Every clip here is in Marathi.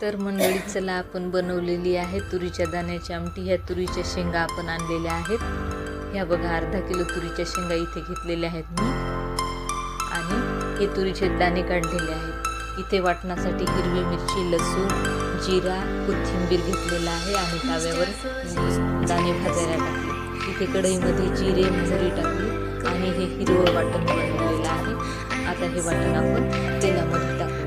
तर मंडळी चला आपण बनवलेली आहे तुरीच्या दाण्याची आमटी। ह्या तुरीच्या शेंगा आपण आणलेल्या आहेत। ह्या बघा अर्धा किलो तुरीच्या शेंगा इथे घेतलेल्या आहेत मी, आणि हे तुरीचे दाणे काढलेले आहेत। इथे वाटणासाठी हिरवी मिरची, लसूण, जिरा, कोथिंबीर घेतलेला आहे आणि तव्यावर दाणे भाजायला टाकले। इथे कढईमध्ये जिरे, मोहरी टाकली आणि हे हिरवं वाटण बनवलेलं आहे। आता हे वाटण आपण तेलामध्ये टाकूया।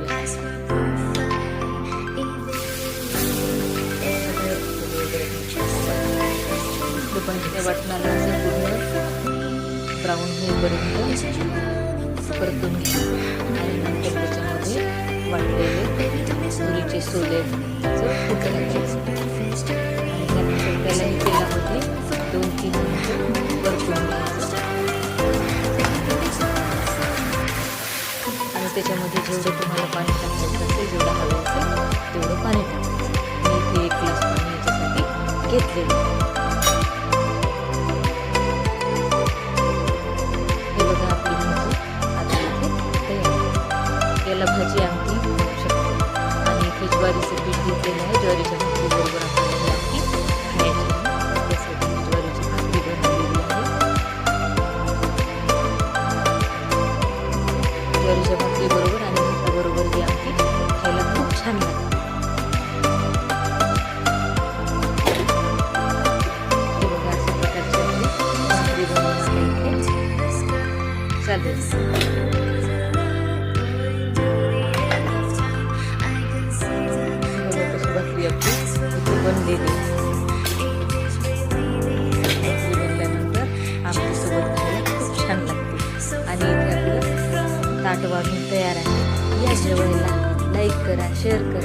त्या वाटणाला असं पूर्ण ब्राऊन होईपर्यंत परतून घ्या आणि नंतर त्याच्यामध्ये वाटलेले तुरीचे सोल्याचं कुट घालायचं आणि त्यानंतर त्यालाही तेलामध्ये 2-3 मिनिटं परतून घ्यायचं आणि त्याच्यामध्ये जेवढं तुम्हाला पाणी टाकायचं असेल, जेवढं हवं असेल तेवढं पाणी टाकायचं। मी इथे 1 ग्लास पाणी याच्यासाठी घेतलेलं आहे। याला भाजी आमटी होऊ शकते आणि इथे ज्वारीचं पीठ घेतलेलं आहे। ज्वारीच्या भाकरीबरोबर आपण ही आमटी खायची, त्यासाठी ज्वारीची भाकरी बनवलेली आहे। ज्वारीच्या भाकरीबरोबर आणि भाताबरोबर ही आमटी खायला खूप छान लागते। हे बघा अशा प्रकारची भाकरी बनवून इथे चालेल। बनलेली बनल्यानंतर आमटीसोबत खायला खूप छान लागते आणि इथे आपलं ताट वाढून तयार आहे। या जेवायला लाईक करा, शेअर करा।